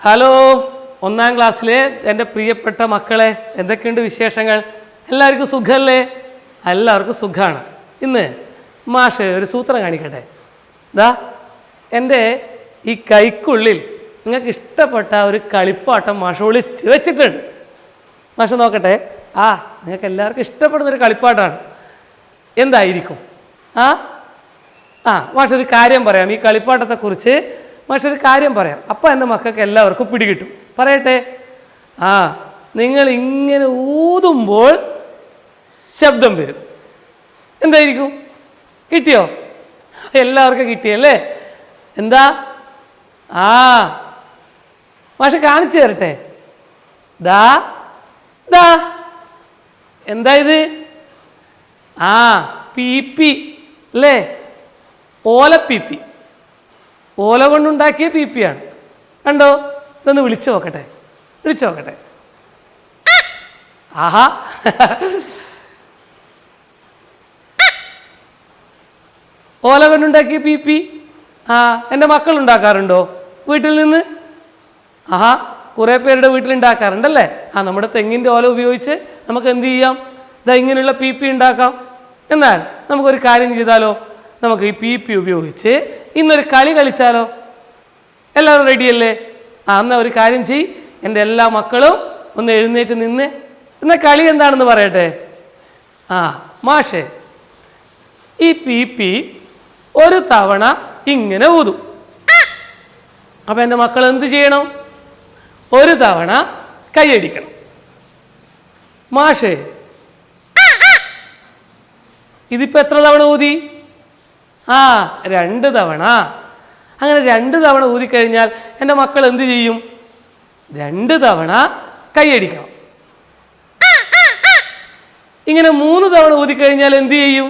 Hello, ഒന്നാം ക്ലാസ്സിലെ എൻ്റെ പ്രിയപ്പെട്ട മക്കളെ, എന്തൊക്കെയുണ്ട് വിശേഷങ്ങൾ? എല്ലാവർക്കും സുഖമല്ലേ? എല്ലാവർക്കും സുഖമാണ്. ഇന്ന് മാഷ് ഒരു സൂത്രം കാണിക്കട്ടെ. ദാ എൻ്റെ ഈ കൈക്കുള്ളിൽ നിങ്ങൾക്ക് ഇഷ്ടപ്പെട്ട ഒരു കളിപ്പാട്ടം മാഷ് ഒളിച്ച് വെച്ചിട്ടുണ്ട്. മാഷ് നോക്കട്ടെ. നിങ്ങൾക്ക് എല്ലാവർക്കും ഇഷ്ടപ്പെടുന്നൊരു കളിപ്പാട്ടമാണ്. എന്തായിരിക്കും? മാഷൊരു കാര്യം പറയാം. ഈ കളിപ്പാട്ടത്തെക്കുറിച്ച് മാഷൊരു കാര്യം പറയാം. അപ്പം എൻ്റെ മക്കൾക്ക് എല്ലാവർക്കും പിടികിട്ടും. പറയട്ടെ. നിങ്ങൾ ഇങ്ങനെ ഊതുമ്പോൾ ശബ്ദം വരും. എന്തായിരിക്കും? കിട്ടിയോ? എല്ലാവർക്കും കിട്ടിയല്ലേ? എന്താ? മാഷ് കാണിച്ചു തരട്ടെ. ദാ ദാ എന്താ ഇത്? പീപ്പി അല്ലേ? ഓലപ്പീപ്പി. ഓല കൊണ്ടുണ്ടാക്കിയ പീപ്പിയാണ്. കണ്ടോ? ഇതൊന്ന് വിളിച്ചു നോക്കട്ടെ. വിളിച്ചു നോക്കട്ടെ. ആഹാ, ഓല കൊണ്ടുണ്ടാക്കിയ പീപ്പി. എൻ്റെ മക്കൾ ഉണ്ടാക്കാറുണ്ടോ വീട്ടിൽ നിന്ന്? കുറേ പേരുടെ വീട്ടിലുണ്ടാക്കാറുണ്ടല്ലേ? നമ്മുടെ തെങ്ങിൻ്റെ ഓല ഉപയോഗിച്ച് നമുക്ക് എന്ത് ചെയ്യാം? ഇതാ ഇങ്ങനെയുള്ള പീപ്പി ഉണ്ടാക്കാം. എന്നാൽ നമുക്കൊരു കാര്യം ചെയ്താലോ? നമുക്ക് ഈ പീപ്പി ഉപയോഗിച്ച് ഇന്നൊരു കളി കളിച്ചാലോ? എല്ലാവരും റെഡിയല്ലേ? എന്നാൽ ഒരു കാര്യം ചെയ്യ്. എൻ്റെ എല്ലാ മക്കളും ഒന്ന് എഴുന്നേറ്റ് നിന്ന്. എന്നാൽ കളി എന്താണെന്ന് പറയട്ടെ. മാഷേ, ഈ പീപ്പി ഒരു തവണ ഇങ്ങനെ ഊതും. അപ്പം എൻ്റെ മക്കൾ എന്ത് ചെയ്യണം? ഒരു തവണ കൈയടിക്കണം. മാഷേ, ഇതിപ്പോൾ എത്ര തവണ ഊതി? 2 തവണ. അങ്ങനെ 2 തവണ ഊതിക്കഴിഞ്ഞാൽ എൻ്റെ മക്കൾ എന്ത് ചെയ്യും? 2 തവണ കൈയടിക്കണം. ഇങ്ങനെ 3 തവണ ഊതിക്കഴിഞ്ഞാൽ എന്ത് ചെയ്യും?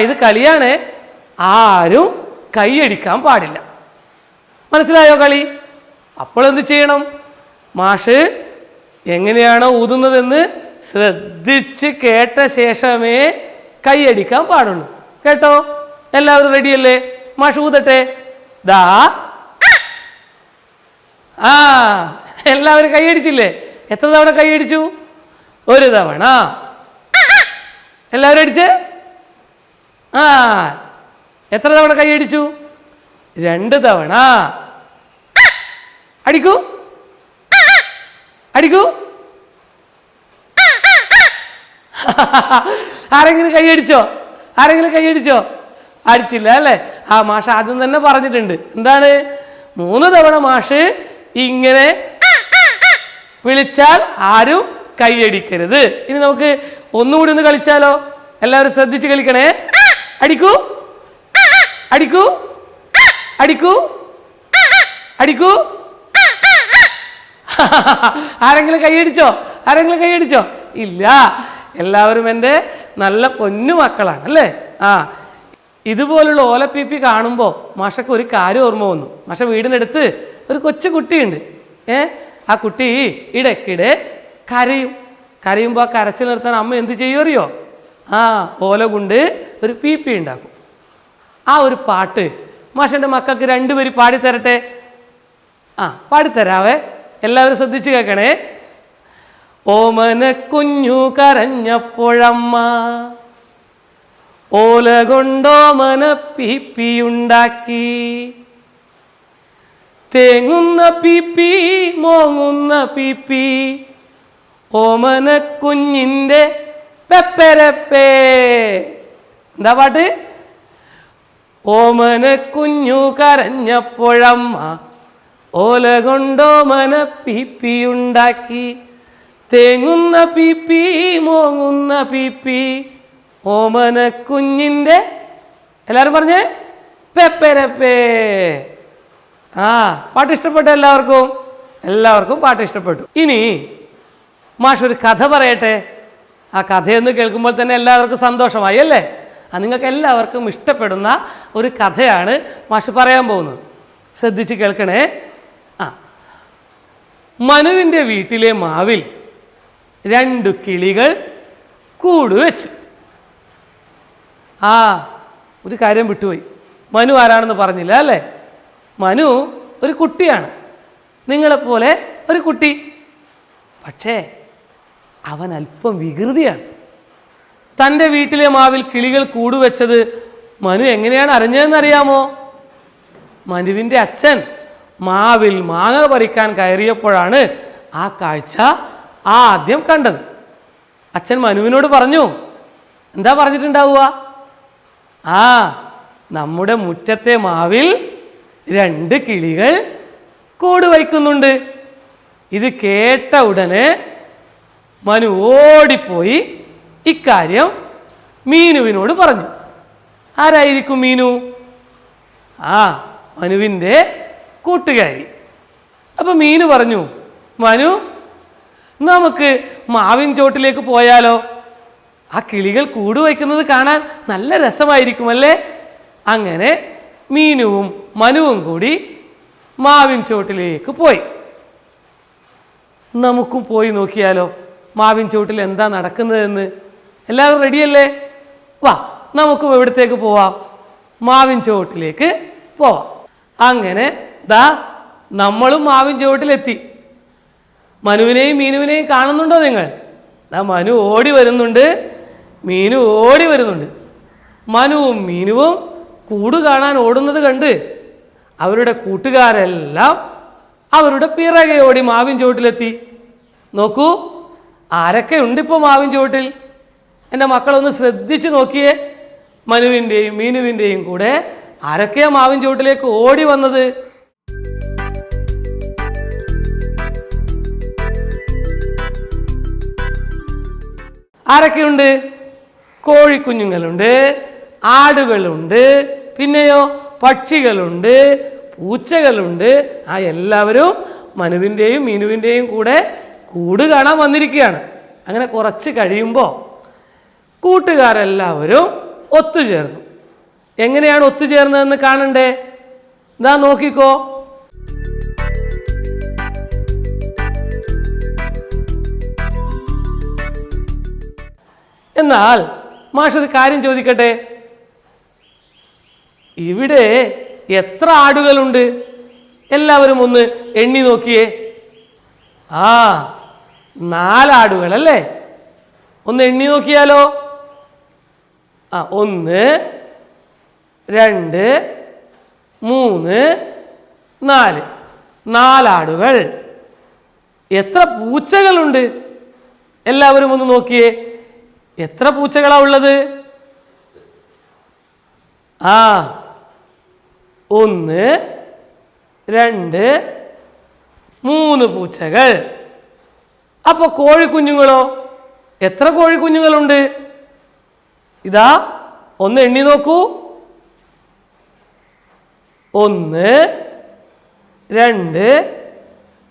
ഇത് കളിയാണ്. ആരും കൈയടിക്കാൻ പാടില്ല. മനസ്സിലായോ കളി? അപ്പോൾ എന്ത് ചെയ്യണം? മാഷ് എങ്ങനെയാണോ ഊതുന്നതെന്ന് ശ്രദ്ധിച്ച് കേട്ട ശേഷമേ കൈയടിക്കാൻ പാടുള്ളൂ. കേട്ടോ? എല്ലാവരും റെഡിയല്ലേ? മാഷ് ഊതട്ടെ. ദാ എല്ലാവരും കൈയടിച്ചില്ലേ? എത്ര തവണ കൈയടിച്ചു? 1 തവണ. എല്ലാവരും അടിച്ച്? എത്ര തവണ കൈയടിച്ചു? 2 തവണ. അടിക്കൂ, അടിക്കൂ. ആരെങ്കിലും കൈയടിച്ചോ? ആരെങ്കിലും കൈയടിച്ചോ? അടിച്ചില്ല അല്ലേ? മാഷ് ആദ്യം തന്നെ പറഞ്ഞിട്ടുണ്ട്. എന്താണ്? 3 തവണ മാഷ് ഇങ്ങനെ വിളിച്ചാൽ ആരും കൈയടിക്കരുത്. ഇനി നമുക്ക് ഒന്നുകൂടി ഒന്ന് കളിച്ചാലോ? എല്ലാവരും ശ്രദ്ധിച്ച് കളിക്കണേ. അടിക്കൂ, അടിക്കൂ, അടിക്കൂ, അടിക്കൂ. ആരെങ്കിലും കൈയടിച്ചോ? ആരെങ്കിലും കൈയടിച്ചോ? ഇല്ല. എല്ലാവരും എൻ്റെ നല്ല പൊന്നു മക്കളാണ് അല്ലേ? ഇതുപോലുള്ള ഓലപ്പീപ്പി കാണുമ്പോൾ മാഷക്ക് ഒരു കാര്യം ഓർമ്മ വന്നു. മാഷ വീടിനടുത്ത് ഒരു കൊച്ചു കുട്ടിയുണ്ട്. ആ കുട്ടി ഇടയ്ക്കിടെ കരയും. കരയുമ്പോൾ ആ കരച്ചിൽ നിർത്താൻ അമ്മ എന്ത് ചെയ്യും അറിയോ? ഓല കൊണ്ട് ഒരു പീപ്പി ഉണ്ടാക്കും. ആ ഒരു പാട്ട് മാഷൻ്റെ മക്കൾക്ക് 2 പേര് പാടിത്തരട്ടെ. പാടിത്തരാവേ. എല്ലാവരും ശ്രദ്ധിച്ച് കേൾക്കണേ. ഓമന കുഞ്ഞു കരഞ്ഞപ്പോഴമ്മ ഓല കൊണ്ടോമന പീപ്പിയുണ്ടാക്കി. തേങ്ങുന്ന പീപ്പി മോങ്ങുന്ന പീപ്പി ഓമന കുഞ്ഞിൻ്റെ പെപ്പരപ്പേ. എന്താ പാട്ട്? ഓമന കുഞ്ഞു കരഞ്ഞപ്പോഴമ്മ ഓല കൊണ്ടോമന പീപ്പി ഉണ്ടാക്കി. തേങ്ങുന്ന പീപ്പി മോങ്ങുന്ന പീപ്പി ഓമന കുഞ്ഞിൻ്റെ എല്ലാവരും പറഞ്ഞേ പെപ്പരപ്പേ. ആ പാട്ട് ഇഷ്ടപ്പെട്ടു എല്ലാവർക്കും? എല്ലാവർക്കും പാട്ട് ഇഷ്ടപ്പെട്ടു. ഇനി മാഷ് ഒരു കഥ പറയട്ടെ. ആ കഥയെന്ന് കേൾക്കുമ്പോൾ തന്നെ എല്ലാവർക്കും സന്തോഷമായി അല്ലേ? നിങ്ങൾക്ക് എല്ലാവർക്കും ഇഷ്ടപ്പെടുന്ന ഒരു കഥയാണ് മാഷ് പറയാൻ പോകുന്നത്. ശ്രദ്ധിച്ച് കേൾക്കണേ. മനുവിൻ്റെ വീട്ടിലെ മാവിൽ 2 കിളികൾ കൂടുവെച്ചു. ഒരു കാര്യം വിട്ടുപോയി. മനു ആരാണെന്ന് പറഞ്ഞില്ല അല്ലേ? മനു ഒരു കുട്ടിയാണ്, നിങ്ങളെപ്പോലെ ഒരു കുട്ടി. പക്ഷേ അവൻ അല്പം വികൃതിയാണ്. തൻ്റെ വീട്ടിലെ മാവിൽ കിളികൾ കൂടുവെച്ചത് മനു എങ്ങനെയാണ് അറിഞ്ഞതെന്നറിയാമോ? മനുവിൻ്റെ അച്ഛൻ മാവിൽ മാങ്ങ പറിക്കാൻ കയറിയപ്പോഴാണ് ആ കാഴ്ച ആദ്യം കണ്ടത്. അച്ഛൻ മനുവിനോട് പറഞ്ഞു. എന്താ പറഞ്ഞിട്ടുണ്ടാവുക? നമ്മുടെ മുറ്റത്തെ മാവിൽ 2 കിളികൾ കൂട് വയ്ക്കുന്നുണ്ട്. ഇത് കേട്ട ഉടനെ മനു ഓടിപ്പോയി ഇക്കാര്യം മീനുവിനോട് പറഞ്ഞു. ആരായിരിക്കും മീനു? മനുവിൻ്റെ കൂട്ടുകാരി. അപ്പം മീനു പറഞ്ഞു, മനു നമുക്ക് മാവിൻ ചോട്ടിലേക്ക് പോയാലോ? ആ കിളികൾ കൂട് വയ്ക്കുന്നത് കാണാൻ നല്ല രസമായിരിക്കുമല്ലേ? അങ്ങനെ മീനുവും മനുവും കൂടി മാവിൻ ചോട്ടിലേക്ക് പോയി. നമുക്കും പോയി നോക്കിയാലോ മാവിൻ ചോട്ടിൽ എന്താ നടക്കുന്നതെന്ന്? എല്ലാവരും റെഡിയല്ലേ? വാ, നമുക്കും എവിടത്തേക്ക് പോവാം? മാവിൻ ചോട്ടിലേക്ക് പോവാം. അങ്ങനെ നമ്മളും മാവിൻ ചോട്ടിലെത്തി. മനുവിനെയും മീനുവിനെയും കാണുന്നുണ്ടോ നിങ്ങൾ? മനു ഓടി വരുന്നുണ്ട്, മീനു ഓടി വരുന്നുണ്ട്. മനുവും മീനുവും കൂട് കാണാൻ ഓടുന്നത് കണ്ട് അവരുടെ കൂട്ടുകാരെല്ലാം അവരുടെ പിറകെ ഓടി മാവിൻ ചോട്ടിലെത്തി. നോക്കൂ, ആരൊക്കെ ഉണ്ട് ഇപ്പോൾ മാവിൻ ചോട്ടിൽ? എൻ്റെ മക്കളൊന്ന് ശ്രദ്ധിച്ച് നോക്കിയേ. മനുവിൻ്റെയും മീനുവിൻ്റെയും കൂടെ ആരൊക്കെയാ മാവിൻ ചോട്ടിലേക്ക് ഓടി വന്നത്? ആരൊക്കെയുണ്ട്? കോഴിക്കുഞ്ഞുങ്ങളുണ്ട്, ആടുകളുണ്ട്, പിന്നെയോ പക്ഷികളുണ്ട്, പൂച്ചകളുണ്ട്. എല്ലാവരും മനുവിൻ്റെയും മീനുവിൻ്റെയും കൂടെ കൂട് കാണാൻ വന്നിരിക്കുകയാണ്. അങ്ങനെ കുറച്ച് കഴിയുമ്പോൾ കൂട്ടുകാരെല്ലാവരും ഒത്തുചേർന്നു. എങ്ങനെയാണ് ഒത്തുചേർന്നതെന്ന് കാണണ്ടേ? നോക്കിക്കോ. എന്നാൽ മാഷൊരു കാര്യം ചോദിക്കട്ടെ, ഇവിടെ എത്ര ആടുകളുണ്ട്? എല്ലാവരും ഒന്ന് എണ്ണി നോക്കിയേ. 4 ആടുകളല്ലേ? ഒന്ന് എണ്ണി നോക്കിയാലോ? 1 2 3 4 4 ആടുകൾ. എത്ര പൂച്ചകളുണ്ട്? എല്ലാവരും ഒന്ന് നോക്കിയേ. എത്ര പൂച്ചകളാ ഉള്ളത്? 1 2 3 പൂച്ചകൾ. അപ്പൊ കോഴിക്കുഞ്ഞുങ്ങളോ? എത്ര കോഴിക്കുഞ്ഞുങ്ങളുണ്ട്? ഒന്ന് എണ്ണി നോക്കൂ. 1 2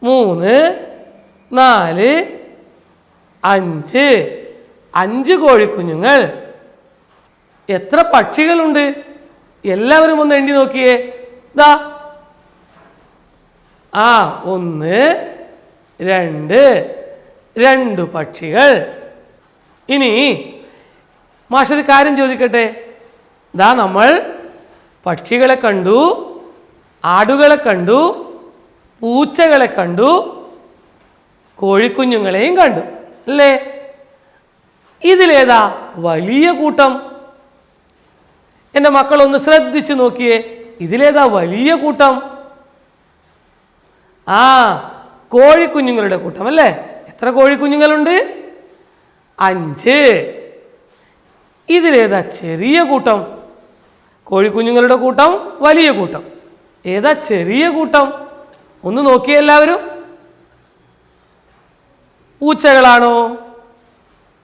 3 4 5 5 കോഴിക്കുഞ്ഞുങ്ങൾ. എത്ര പക്ഷികളുണ്ട്? എല്ലാവരും ഒന്ന് എണ്ണി നോക്കിയേ. 1 2 2 പക്ഷികൾ. ഇനി മാഷൊരു കാര്യം ചോദിക്കട്ടെ. നമ്മൾ പക്ഷികളെ കണ്ടു, ആടുകളെ കണ്ടു, പൂച്ചകളെ കണ്ടു, കോഴിക്കുഞ്ഞുങ്ങളെയും കണ്ടു അല്ലേ? ഇതിലേതാ വലിയ കൂട്ടം? എൻ്റെ മക്കളൊന്ന് ശ്രദ്ധിച്ചു നോക്കിയേ. ഇതിലേതാ വലിയ കൂട്ടം? കോഴിക്കുഞ്ഞുങ്ങളുടെ കൂട്ടം അല്ലേ? എത്ര കോഴിക്കുഞ്ഞുങ്ങളുണ്ട്? 5. ഇതിലേതാ ചെറിയ കൂട്ടം? കോഴിക്കുഞ്ഞുങ്ങളുടെ കൂട്ടം, വലിയ കൂട്ടം? ഏതാ ചെറിയ കൂട്ടം? ഒന്ന് നോക്കിയേ എല്ലാവരും. പൂച്ചകളാണോ,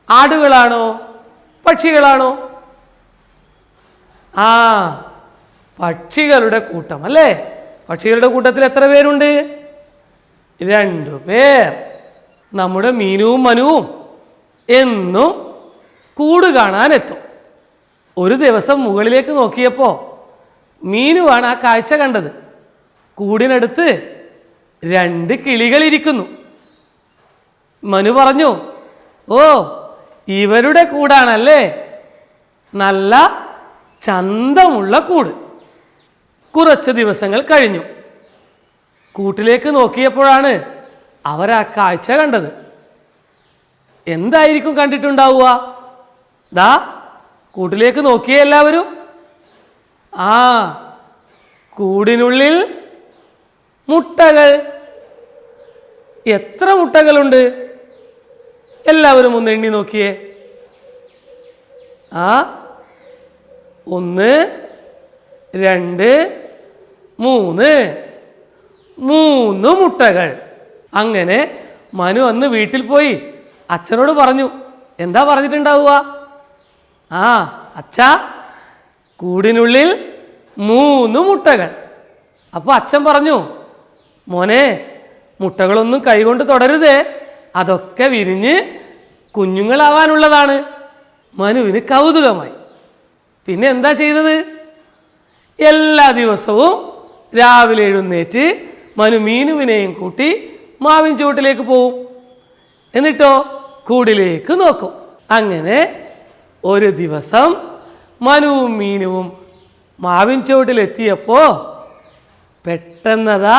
ആടുകളാണോ, പക്ഷികളാണോ? ആ, പക്ഷികളുടെ കൂട്ടം അല്ലേ? പക്ഷികളുടെ കൂട്ടത്തിൽ എത്ര പേരുണ്ട്? 2 പേർ. നമ്മുടെ മീനുവും മനുവും എന്നും കൂട് കാണാനെത്തും. ഒരു ദിവസം മുകളിലേക്ക് നോക്കിയപ്പോൾ മീനുവാണ് ആ കാഴ്ച കണ്ടത്. കൂടിനടുത്ത് 2 കിളികൾ ഇരിക്കുന്നു. മനു പറഞ്ഞു, ഓ, ഇവരുടെ കൂടാണല്ലേ, നല്ല ചന്തമുള്ള കൂട്. കുറച്ച് ദിവസങ്ങൾ കഴിഞ്ഞു. കൂട്ടിലേക്ക് നോക്കിയപ്പോഴാണ് അവർ ആ കാഴ്ച കണ്ടത്. എന്തായിരിക്കും കണ്ടിട്ടുണ്ടാവുക? ദാ കൂട്ടിലേക്ക് നോക്കിയേ എല്ലാവരും. ആ, കൂടിനുള്ളിൽ മുട്ടകൾ. എത്ര മുട്ടകളുണ്ട്? എല്ലാവരും ഒന്ന് എണ്ണി നോക്കിയേ. ആ, 1, 2, 3. 3 മുട്ടകൾ. അങ്ങനെ മനു അന്ന് വീട്ടിൽ പോയി അച്ഛനോട് പറഞ്ഞു. എന്താ പറഞ്ഞിട്ടുണ്ടാവുക? ആ, അച്ഛാ, കൂടിനുള്ളിൽ 3 മുട്ടകൾ. അപ്പോൾ അച്ഛൻ പറഞ്ഞു, മോനെ, മുട്ടകളൊന്നും കൈകൊണ്ട് തൊടരുതേ, അതൊക്കെ വിരിഞ്ഞ് കുഞ്ഞുങ്ങളാവാനുള്ളതാണ്. മനുവിന് കൗതുകമായി. പിന്നെ എന്താ ചെയ്തത്? എല്ലാ ദിവസവും രാവിലെ എഴുന്നേറ്റ് മനു മീനുവിനെയും കൂട്ടി മാവിൻ ചുവട്ടിലേക്ക് പോവും. എന്നിട്ടോ കൂടിലേക്ക് നോക്കും. അങ്ങനെ ഒരു ദിവസം മനുവും മീനുവും മാവിൻ ചുവട്ടിലെത്തിയപ്പോൾ പെട്ടെന്നതാ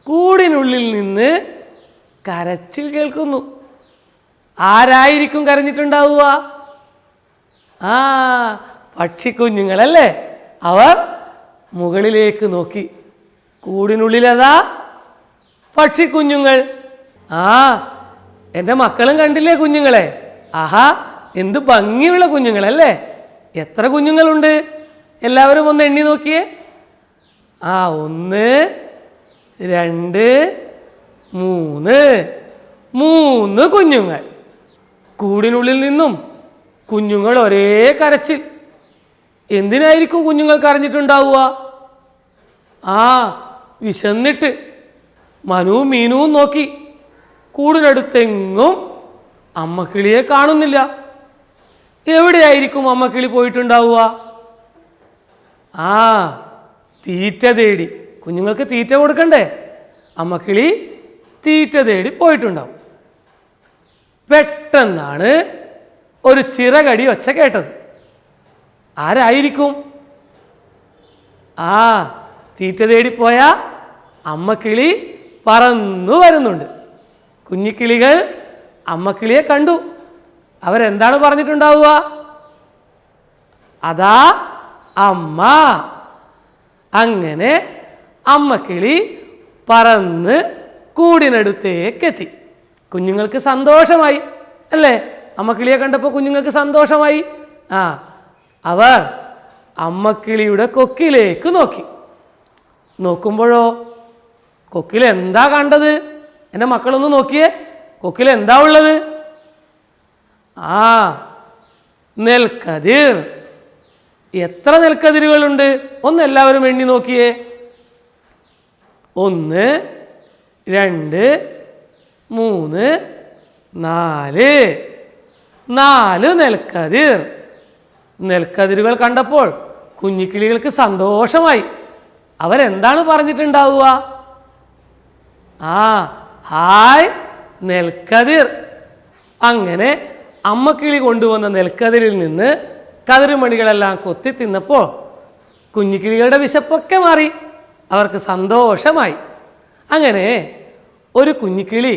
കൂടിനുള്ളിൽ നിന്ന് കരച്ചിൽ കേൾക്കുന്നു. ആരായിരിക്കും കരഞ്ഞിട്ടുണ്ടാവുക? ആ, പക്ഷിക്കുഞ്ഞുങ്ങളല്ലേ. അവർ മുകളിലേക്ക് നോക്കി. കൂടിനുള്ളിലതാ പക്ഷിക്കുഞ്ഞുങ്ങൾ. ആ, എൻ്റെ മക്കളും കണ്ടില്ലേ കുഞ്ഞുങ്ങളെ? ആഹാ, എന്ത് ഭംഗിയുള്ള കുഞ്ഞുങ്ങളല്ലേ. എത്ര കുഞ്ഞുങ്ങളുണ്ട്? എല്ലാവരും ഒന്ന് എണ്ണി നോക്കിയേ. ആ, 1, 2, 3. 3 കുഞ്ഞുങ്ങൾ. കൂടിനുള്ളിൽ നിന്നും കുഞ്ഞുങ്ങൾ ഒരേ കരച്ചിൽ. എന്തിനായിരിക്കും കുഞ്ഞുങ്ങൾ കരഞ്ഞിട്ടുണ്ടാവുക? ആ, വിശന്നിട്ട്. മനുവും മീനുവും നോക്കി. കൂടിനടുത്തെങ്ങും അമ്മക്കിളിയെ കാണുന്നില്ല. എവിടെയായിരിക്കും അമ്മക്കിളി പോയിട്ടുണ്ടാവുക? ആ, തീറ്റ തേടി. കുഞ്ഞുങ്ങൾക്ക് തീറ്റ കൊടുക്കണ്ടേ? അമ്മക്കിളി തീറ്റ തേടി പോയിട്ടുണ്ടാവും. പെട്ടെന്നാണ് ഒരു ചിറകടി ഒച്ച കേട്ടത്. ആരായിരിക്കും? ആ, തീറ്റ തേടിപ്പോയ അമ്മക്കിളി പറന്നു വരുന്നുണ്ട്. കുഞ്ഞിക്കിളികൾ അമ്മക്കിളിയെ കണ്ടു. അവരെന്താണ് പറഞ്ഞിട്ടുണ്ടാവുക? അതാ അമ്മ. അങ്ങനെ അമ്മക്കിളി പറന്ന് കൂടിനടുത്തേക്കെത്തി. കുഞ്ഞുങ്ങൾക്ക് സന്തോഷമായി അല്ലേ? അമ്മക്കിളിയെ കണ്ടപ്പോൾ കുഞ്ഞുങ്ങൾക്ക് സന്തോഷമായി. ആ, അവർ അമ്മക്കിളിയുടെ കൊക്കിലേക്ക് നോക്കി. നോക്കുമ്പോഴോ കൊക്കിൽ എന്താ കണ്ടത്? എൻ്റെ മക്കളൊന്ന് നോക്കിയേ. കൊക്കിൽ എന്താ ഉള്ളത്? ആ, നെൽക്കതിർ. എത്ര നെൽക്കതിരുകളുണ്ട്? ഒന്ന് എല്ലാവരും എണ്ണി നോക്കിയേ. 1, 2, 3, 4. 4 നെൽക്കതിർ. നെൽക്കതിരുകൾ കണ്ടപ്പോൾ കുഞ്ഞിക്കിളികൾക്ക് സന്തോഷമായി. അവരെന്താണ് പറഞ്ഞിട്ടുണ്ടാവുക? ആ, ഹായ് നെൽക്കതിർ. അങ്ങനെ അമ്മക്കിളി കൊണ്ടുവന്ന നെൽക്കതിരിൽ നിന്ന് കതിരുമണികളെല്ലാം കൊത്തി തിന്നപ്പോൾ കുഞ്ഞിക്കിളികളുടെ വിശപ്പൊക്കെ മാറി. അവർക്ക് സന്തോഷമായി. അങ്ങനെ ഒരു കുഞ്ഞിക്കിളി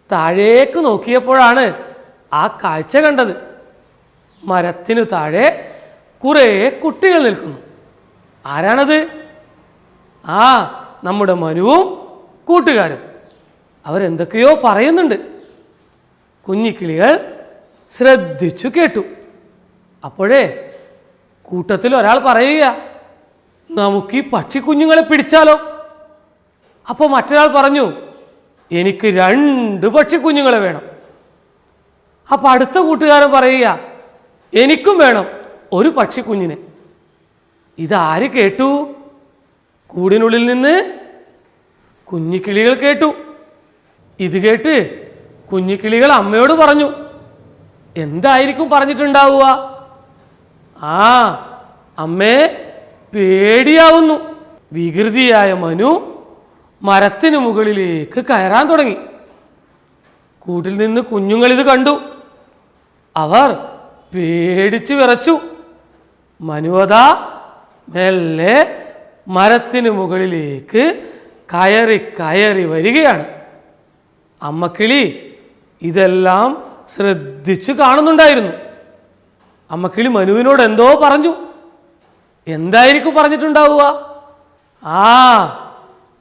താഴേക്ക് നോക്കിയപ്പോഴാണ് ആ കാഴ്ച കണ്ടത്. മരത്തിനു താഴെ കുറേ കുട്ടികൾ നിൽക്കുന്നു. ആരാണത്? ആ, നമ്മുടെ മനുവും കൂട്ടുകാരും. അവരെന്തൊക്കെയോ പറയുന്നുണ്ട്. കുഞ്ഞിക്കിളികൾ ശ്രദ്ധിച്ചു കേട്ടു. അപ്പോഴേ കൂട്ടത്തിൽ ഒരാൾ പറയുക, നമുക്ക് ഈ പക്ഷിക്കുഞ്ഞുങ്ങളെ പിടിച്ചാലോ? അപ്പോൾ മറ്റൊരാൾ പറഞ്ഞു, എനിക്ക് 2 പക്ഷിക്കുഞ്ഞുങ്ങളെ വേണം. അപ്പം അടുത്ത കൂട്ടുകാരൻ പറയുക, എനിക്കും വേണം 1 പക്ഷിക്കുഞ്ഞിനെ. ഇതാര് കേട്ടു? കൂടിനുള്ളിൽ നിന്ന് കുഞ്ഞിക്കിളികൾ കേട്ടു. ഇത് കേട്ട് കുഞ്ഞിക്കിളികൾ അമ്മയോട് പറഞ്ഞു. എന്തായിരിക്കും പറഞ്ഞിട്ടുണ്ടാവുക? ആ അമ്മേ, പേടിയാവുന്നു. വികൃതിയായ മനു മരത്തിന് മുകളിലേക്ക് കയറാൻ തുടങ്ങി. കൂട്ടിൽ നിന്ന് കുഞ്ഞുങ്ങൾ ഇത് കണ്ടു. അവർ പേടിച്ചു വിറച്ചു. മനുവതാ മെല്ലെ മരത്തിന് മുകളിലേക്ക് കയറി കയറി വരികയാണ്. അമ്മക്കിളി ഇതെല്ലാം ശ്രദ്ധിച്ചു കാണുന്നുണ്ടായിരുന്നു. അമ്മക്കിളി മനുവിനോട് എന്തോ പറഞ്ഞു. എന്തായിരിക്കും പറഞ്ഞിട്ടുണ്ടാവുക? ആ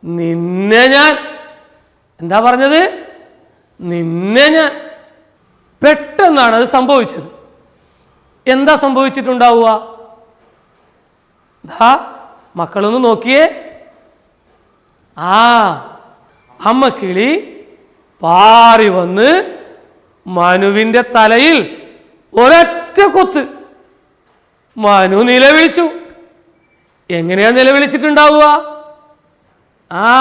നിന്നെ ഞാൻ. എന്താ പറഞ്ഞത്? നിന്നെ ഞാൻ. പെട്ടെന്നാണ് അത് സംഭവിച്ചത്. എന്താ സംഭവിച്ചിട്ടുണ്ടാവുക? ദാ മക്കളൊന്ന് നോക്കിയേ. ആ അമ്മക്കിളി പാറി വന്ന് മനുവിൻ്റെ തലയിൽ ഒരൊറ്റ കൊത്ത്. മനു നിലവിളിച്ചു. എങ്ങനെയാ നിലവിളിച്ചിട്ടുണ്ടാവുക? ആ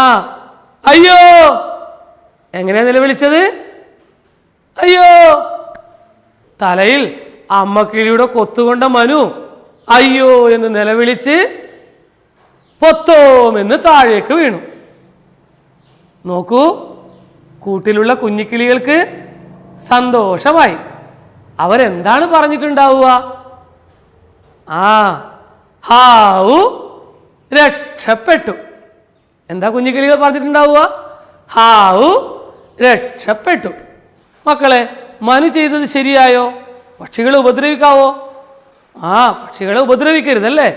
അയ്യോ. എങ്ങനെയാ നിലവിളിച്ചത്? അയ്യോ. തലയിൽ അമ്മക്കിളിയുടെ കൊത്തുകൊണ്ട മനു അയ്യോ എന്ന് നിലവിളിച്ച് പൊത്തോമെന്ന് താഴേക്ക് വീണു. നോക്കൂ, കൂട്ടിലുള്ള കുഞ്ഞിക്കിളികൾക്ക് സന്തോഷമായി. അവരെന്താണ് പറഞ്ഞിട്ടുണ്ടാവുക? ആ ഹാവു രക്ഷപ്പെട്ടു. എന്താ കുഞ്ഞിക്കിളികൾ പറഞ്ഞിട്ടുണ്ടാവുക? ഹാവു രക്ഷപ്പെട്ടു. മക്കളെ, മനു ചെയ്തത് ശരിയായോ? പക്ഷികളെ ഉപദ്രവിക്കാവോ? ആ പക്ഷികളെ ഉപദ്രവിക്കരുതല്ലേ.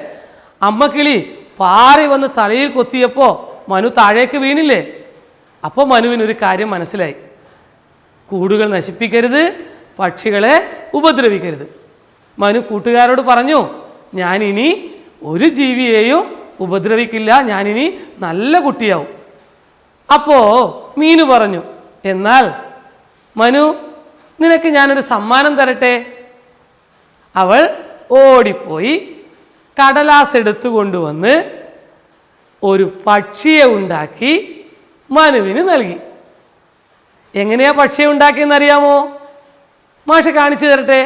അമ്മക്കിളി പാറി വന്ന് തലയിൽ കൊത്തിയപ്പോൾ മനു താഴേക്ക് വീണില്ലേ? അപ്പോൾ മനുവിനൊരു കാര്യം മനസ്സിലായി. കൂടുകൾ നശിപ്പിക്കരുത്, പക്ഷികളെ ഉപദ്രവിക്കരുത്. മനു കൂട്ടുകാരോട് പറഞ്ഞു, ഞാനിനി ഒരു ജീവിയെയും ഉപദ്രവിക്കില്ല, ഞാനിനി നല്ല കുട്ടിയാവും. അപ്പോൾ മീനു പറഞ്ഞു, എന്നാൽ മനു, നിനക്ക് ഞാനൊരു സമ്മാനം തരട്ടെ. അവൾ ഓടിപ്പോയി കടലാസ് എടുത്തു കൊണ്ടുവന്ന് ഒരു പക്ഷിയെ ഉണ്ടാക്കി മനുവിന് നൽകി. എങ്ങനെയാ പക്ഷിയെ ഉണ്ടാക്കിയെന്നറിയാമോ? മാഷ് കാണിച്ചു തരട്ടെ.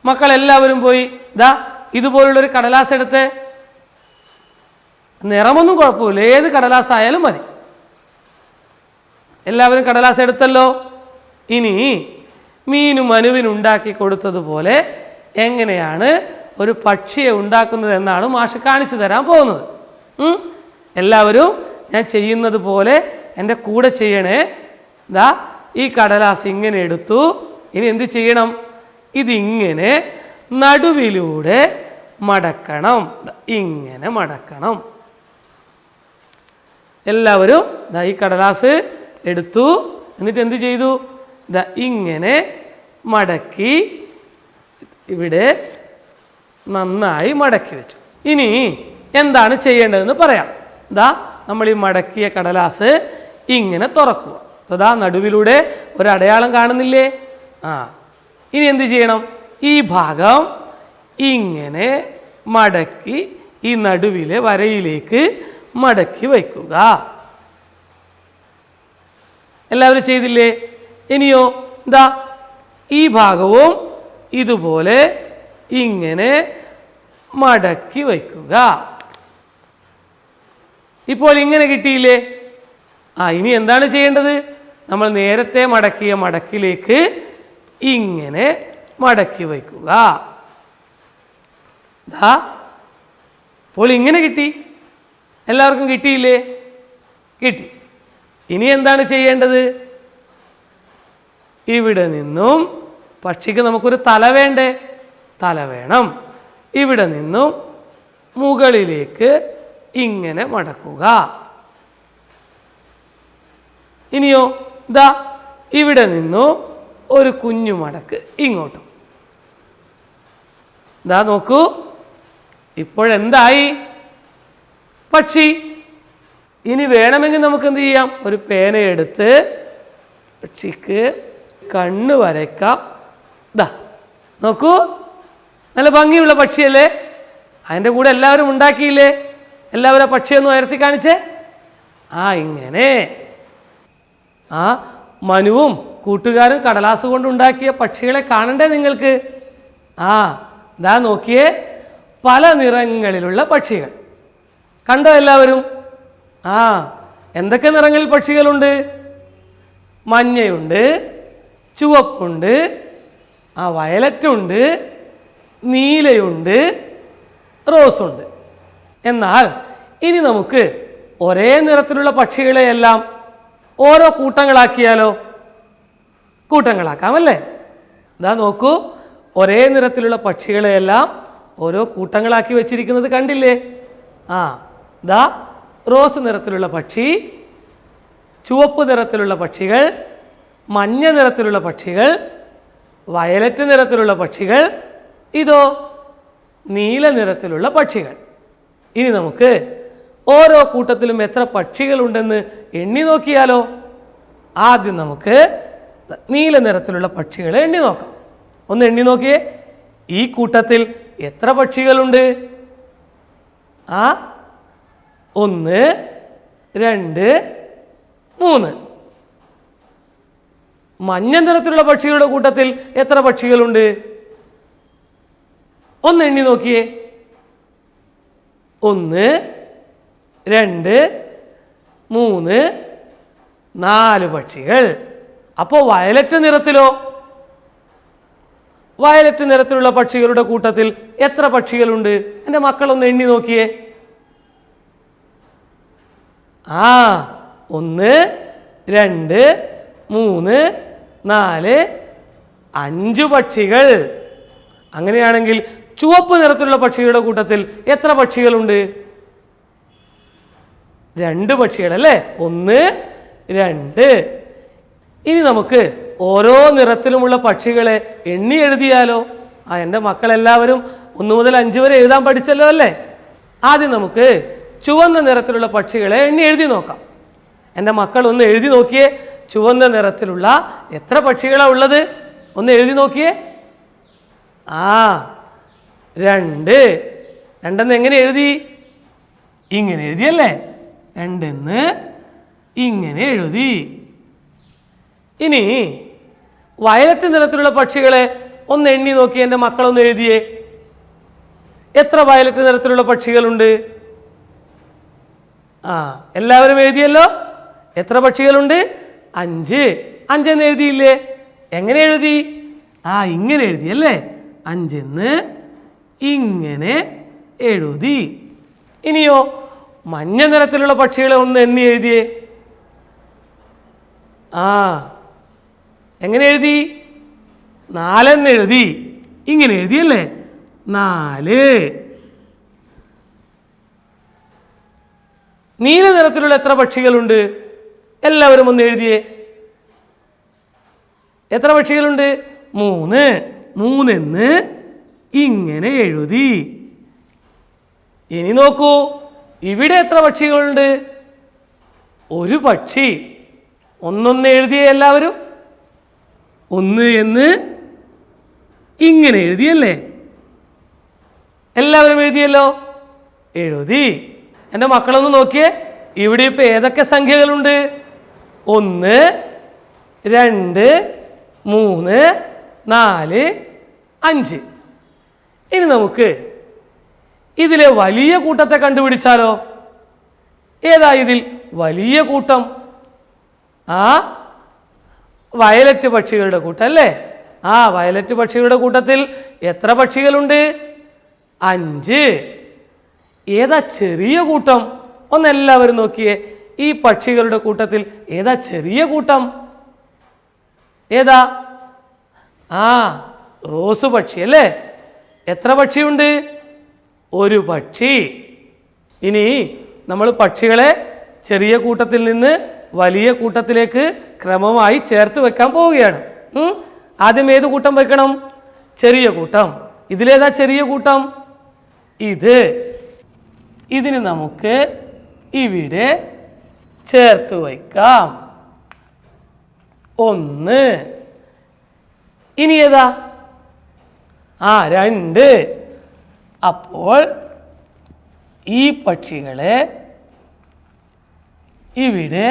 മക്കളെല്ലാവരും പോയി ദാ ഇതുപോലുള്ളൊരു കടലാസ് എടുത്ത്, നിറമൊന്നും കുഴപ്പമില്ല, ഏത് കടലാസ് ആയാലും മതി. എല്ലാവരും കടലാസ് എടുത്തല്ലോ. ഇനി മീനു മനുവിനുണ്ടാക്കി കൊടുത്തതുപോലെ എങ്ങനെയാണ് ഒരു പക്ഷിയെ ഉണ്ടാക്കുന്നത് എന്നാണ് മാഷ് കാണിച്ചു തരാൻ പോകുന്നത്. എല്ലാവരും ഞാൻ ചെയ്യുന്നത് പോലെ എൻ്റെ കൂടെ ചെയ്യണേ. ദാ ഈ കടലാസ് ഇങ്ങനെ എടുത്തു. ഇനി എന്ത് ചെയ്യണം? ഇതിങ്ങനെ നടുവിലൂടെ മടക്കണം. ഇങ്ങനെ മടക്കണം. എല്ലാവരും ദാ ഈ കടലാസ് എടുത്തു. എന്നിട്ട് എന്ത് ചെയ്തു? ദാ ഇങ്ങനെ മടക്കി ഇവിടെ നന്നായി മടക്കി വെച്ചു. ഇനി എന്താണ് ചെയ്യേണ്ടതെന്ന് പറയാം. ദാ നമ്മൾ ഈ മടക്കിയ കടലാസ് ഇങ്ങനെ തുറക്കുക. അപ്പോൾ ദാ നടുവിലൂടെ ഒരു അടയാളം കാണുന്നില്ലേ? ആ ഇനി എന്ത് ചെയ്യണം? ഈ ഭാഗം ഇങ്ങനെ മടക്കി ഈ നടുവിലെ വരയിലേക്ക് മടക്കി വയ്ക്കുക. എല്ലാവരും ചെയ്തില്ലേ? ഇനിയോ എന്താ ഈ ഭാഗവും ഇതുപോലെ ഇങ്ങനെ മടക്കി വയ്ക്കുക. ഇപ്പോൾ ഇങ്ങനെ കിട്ടിയില്ലേ? ഇനി എന്താണ് ചെയ്യേണ്ടത്? നമ്മൾ നേരത്തെ മടക്കിയ മടക്കിലേക്ക് ഇങ്ങനെ മടക്കി വയ്ക്കുക. അപ്പോൾ ഇങ്ങനെ കിട്ടി. എല്ലാവർക്കും കിട്ടിയില്ലേ? കിട്ടി. ഇനി എന്താണ് ചെയ്യേണ്ടത്? ഇവിടെ നിന്നും പക്ഷിക്ക് നമുക്കൊരു തല വേണ്ടേ? തല വേണം. ഇവിടെ നിന്നും മുകളിലേക്ക് ഇങ്ങനെ മടക്കുക. ഇനിയോ ദാ ഇവിടെ നിന്നും ഒരു കുഞ്ഞു മടക്ക് ഇങ്ങോട്ടും. ഇതാ നോക്കൂ, ഇപ്പോഴെന്തായി? പക്ഷി. ഇനി വേണമെങ്കിൽ നമുക്ക് എന്ത് ചെയ്യാം? ഒരു പേനയെടുത്ത് പക്ഷിക്ക് കണ്ണ് വരയ്ക്കാം. ഇതാ നോക്കൂ, നല്ല ഭംഗിയുള്ള പക്ഷിയല്ലേ? അതിൻ്റെ കൂടെ എല്ലാവരും ഉണ്ടാക്കിയില്ലേ? എല്ലാവരും പക്ഷിയൊന്നും ഉയർത്തി കാണിച്ചേ. ഇങ്ങനെ മനുവും കൂട്ടുകാരും കടലാസ് കൊണ്ടുണ്ടാക്കിയ പക്ഷികളെ കാണണ്ടേ നിങ്ങൾക്ക്? ഇതാ നോക്കിയേ, പല നിറങ്ങളിലുള്ള പക്ഷികൾ കണ്ടോ എല്ലാവരും? എന്തൊക്കെ നിറങ്ങളിൽ പക്ഷികളുണ്ട്? മഞ്ഞയുണ്ട്, ചുവപ്പുണ്ട്, വയലറ്റുണ്ട്, നീലയുണ്ട്, റോസുണ്ട്. എന്നാൽ ഇനി നമുക്ക് ഒരേ നിറത്തിലുള്ള പക്ഷികളെയെല്ലാം ഓരോ കൂട്ടങ്ങളാക്കിയാലോ? കൂട്ടങ്ങളാക്കാമല്ലേ? ഇതാ നോക്കൂ, ഒരേ നിറത്തിലുള്ള പക്ഷികളെയെല്ലാം ഓരോ കൂട്ടങ്ങളാക്കി വെച്ചിരിക്കുന്നത് കണ്ടില്ലേ? ഇതാ റോസ് നിറത്തിലുള്ള പക്ഷി, ചുവപ്പ് നിറത്തിലുള്ള പക്ഷികൾ, മഞ്ഞ നിറത്തിലുള്ള പക്ഷികൾ, വയലറ്റ് നിറത്തിലുള്ള പക്ഷികൾ, ഇതോ നീല നിറത്തിലുള്ള പക്ഷികൾ. ഇനി നമുക്ക് ഓരോ കൂട്ടത്തിലും എത്ര പക്ഷികളുണ്ടെന്ന് എണ്ണി നോക്കിയാലോ? ആദ്യം നമുക്ക് നീല നിറത്തിലുള്ള പക്ഷികളെ എണ്ണി നോക്കാം. ഒന്ന് എണ്ണി നോക്കിയേ, ഈ കൂട്ടത്തിൽ എത്ര പക്ഷികളുണ്ട്? 1, 2, 3. മഞ്ഞ നിറത്തിലുള്ള പക്ഷികളുടെ കൂട്ടത്തിൽ എത്ര പക്ഷികളുണ്ട്? ഒന്ന് എണ്ണി നോക്കിയേ. 1, 2, 3, 4 പക്ഷികൾ. അപ്പോൾ വയലറ്റ് നിറത്തിലോ? വയലറ്റ് നിറത്തിലുള്ള പക്ഷികളുടെ കൂട്ടത്തിൽ എത്ര പക്ഷികളുണ്ട്? എൻ്റെ മക്കളൊന്ന് എണ്ണി നോക്കിയേ. 1, 2, 3, 4, 5 പക്ഷികൾ. അങ്ങനെയാണെങ്കിൽ ചുവപ്പ് നിറത്തിലുള്ള പക്ഷികളുടെ കൂട്ടത്തിൽ എത്ര പക്ഷികളുണ്ട്? 2 പക്ഷികൾ അല്ലേ? 1, 2. ഇനി നമുക്ക് ഓരോ നിറത്തിലുമുള്ള പക്ഷികളെ എണ്ണി എഴുതിയാലോ? എൻ്റെ മക്കളെല്ലാവരും 1 മുതൽ 5 വരെ എഴുതാൻ പഠിച്ചല്ലോ അല്ലേ? ആദ്യം നമുക്ക് ചുവന്ന നിറത്തിലുള്ള പക്ഷികളെ എണ്ണി എഴുതി നോക്കാം. എൻ്റെ മക്കൾ ഒന്ന് എഴുതി നോക്കിയേ, ചുവന്ന നിറത്തിലുള്ള എത്ര പക്ഷികളാണ് ഉള്ളത്? ഒന്ന് എഴുതി നോക്കിയേ. 2. 2 എങ്ങനെ എഴുതി? ഇങ്ങനെ എഴുതിയല്ലേ? 2 ഇങ്ങനെ എഴുതി. ഇനി വയലറ്റ് നിറത്തിലുള്ള പക്ഷികളെ ഒന്ന് എണ്ണി നോക്കി എൻ്റെ മക്കളൊന്ന് എഴുതിയേ. എത്ര വയലറ്റ് നിറത്തിലുള്ള പക്ഷികളുണ്ട്? എല്ലാവരും എഴുതിയല്ലോ. എത്ര പക്ഷികളുണ്ട്? 5. 5 എന്ന് എഴുതിയില്ലേ? എങ്ങനെ എഴുതി? ഇങ്ങനെ എഴുതിയല്ലേ? 5 ഇങ്ങനെ എഴുതി. ഇനിയോ മഞ്ഞ നിറത്തിലുള്ള പക്ഷികളെ ഒന്ന് എണ്ണി എഴുതിയേ. എങ്ങനെ എഴുതി? 4 എന്ന് എഴുതി. ഇങ്ങനെ എഴുതിയല്ലേ? 4. നീല നിറത്തിലുള്ള എത്ര പക്ഷികളുണ്ട്? എല്ലാവരും ഒന്ന് എഴുതിയേ. എത്ര പക്ഷികളുണ്ട്? 3. 3 എന്ന് ഇങ്ങനെ എഴുതി. ഇനി നോക്കൂ, ഇവിടെ എത്ര പക്ഷികളുണ്ട്? ഒരു പക്ഷി. ഒന്നൊന്ന് എഴുതിയേ എല്ലാവരും. 1 എന്ന് ഇങ്ങനെ എഴുതിയല്ലേ? എല്ലാവരും എഴുതിയല്ലോ? എഴുതി. എൻ്റെ മക്കളൊന്ന് നോക്കിയേ, ഇവിടെ ഇപ്പം ഏതൊക്കെ സംഖ്യകളുണ്ട്? 1, 2, 3, 4, 5. ഇനി നമുക്ക് ഇതിലെ വലിയ കൂട്ടത്തെ കണ്ടുപിടിച്ചാലോ? ഏതാ ഇതിൽ വലിയ കൂട്ടം? വയലറ്റ് പക്ഷികളുടെ കൂട്ടം അല്ലേ? വയലറ്റ് പക്ഷികളുടെ കൂട്ടത്തിൽ എത്ര പക്ഷികളുണ്ട്? 5. ഏതാ ചെറിയ കൂട്ടം? ഒന്നെല്ലാവരും നോക്കിയേ, ഈ പക്ഷികളുടെ കൂട്ടത്തിൽ ഏതാ ചെറിയ കൂട്ടം? ഏതാ? റോസ് പക്ഷി അല്ലേ? എത്ര പക്ഷിയുണ്ട്? ഒരു പക്ഷി. ഇനി നമ്മൾ പക്ഷികളെ ചെറിയ കൂട്ടത്തിൽ നിന്ന് വലിയ കൂട്ടത്തിലേക്ക് ക്രമമായി ചേർത്ത് വെക്കാൻ പോവുകയാണ്. ആദ്യം ഏത് കൂട്ടം വെക്കണം? ചെറിയ കൂട്ടം. ഇതിലേതാ ചെറിയ കൂട്ടം? ഇത്. ഇതിന് നമുക്ക് ഇവിടെ ചേർത്ത് വയ്ക്കാം. 1. ഇനി ഏതാ? 2. അപ്പോൾ ഈ പക്ഷികളെ ഇവിടെ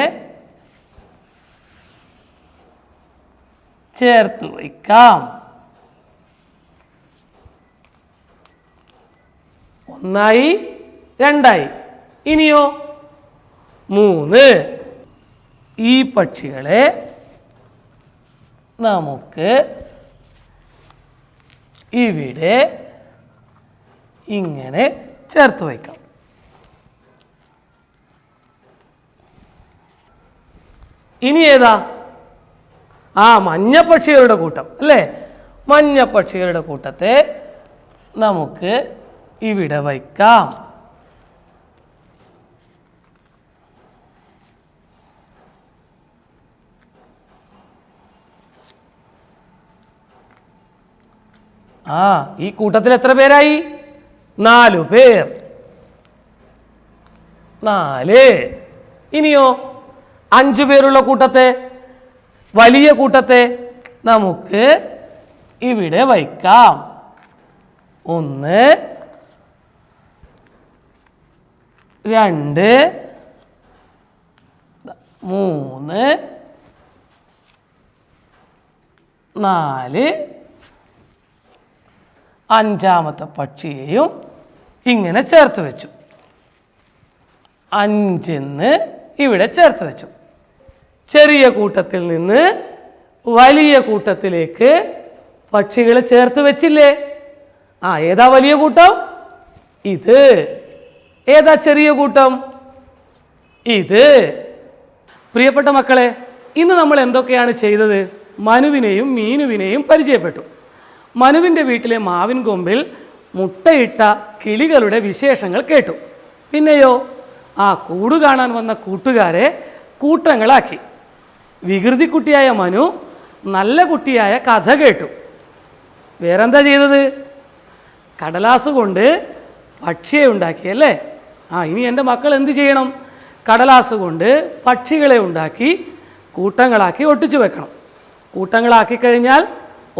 ചേർത്ത് വയ്ക്കാം. 1 2. ഇനിയോ 3. ഈ പക്ഷികളെ നമുക്ക് ഇവിടെ ഇങ്ങനെ ചേർത്ത് വയ്ക്കാം. ഇനി ഏതാ? മഞ്ഞപ്പക്ഷികളുടെ കൂട്ടം അല്ലേ? മഞ്ഞപ്പക്ഷികളുടെ കൂട്ടത്തെ നമുക്ക് ഇവിടെ വയ്ക്കാം. ഈ കൂട്ടത്തിൽ എത്ര പേരായി? 4 പേർ. 4. ഇനിയോ 5 പേരുള്ള കൂട്ടത്തെ, വലിയ കൂട്ടത്തെ നമുക്ക് ഇവിടെ വയ്ക്കാം. 1 2 3 4. 5ാമത്തെ പക്ഷിയെയും ഇങ്ങനെ ചേർത്ത് വെച്ചു. 5 ഇവിടെ ചേർത്ത് വെച്ചു. ചെറിയ കൂട്ടത്തിൽ നിന്ന് വലിയ കൂട്ടത്തിലേക്ക് പക്ഷികളെ ചേർത്ത് വെച്ചില്ലേ? ഏതാ വലിയ കൂട്ടം? ഇത്. ഏതാ ചെറിയ കൂട്ടം? ഇത്. പ്രിയപ്പെട്ട മക്കളെ, ഇന്ന് നമ്മൾ എന്തൊക്കെയാണ് ചെയ്തത്? മനുവിനെയും മീനുവിനെയും പരിചയപ്പെട്ടു. മനുവിൻ്റെ വീട്ടിലെ മാവിൻ കൊമ്പിൽ മുട്ടയിട്ട കിളികളുടെ വിശേഷങ്ങൾ കേട്ടു. പിന്നെയോ കൂട് കാണാൻ വന്ന കൂട്ടുകാരെ കൂട്ടങ്ങളാക്കി. വികൃതിക്കുട്ടിയായ മനു നല്ല കുട്ടിയായ കഥ കേട്ടു. വേറെന്താ ചെയ്തത്? കടലാസ് കൊണ്ട് പക്ഷിയെ ഉണ്ടാക്കിയല്ലേ? ഇനി എൻ്റെ മക്കൾ എന്ത് ചെയ്യണം? കടലാസ് കൊണ്ട് പക്ഷികളെ ഉണ്ടാക്കി കൂട്ടങ്ങളാക്കി ഒട്ടിച്ചു വെക്കണം. കൂട്ടങ്ങളാക്കി കഴിഞ്ഞാൽ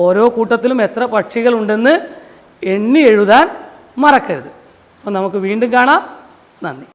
ഓരോ കൂട്ടത്തിലും എത്ര പക്ഷികളുണ്ടെന്ന് എണ്ണി എഴുതാൻ മറക്കരുത്. അപ്പോൾ നമുക്ക് വീണ്ടും കാണാം. നന്ദി.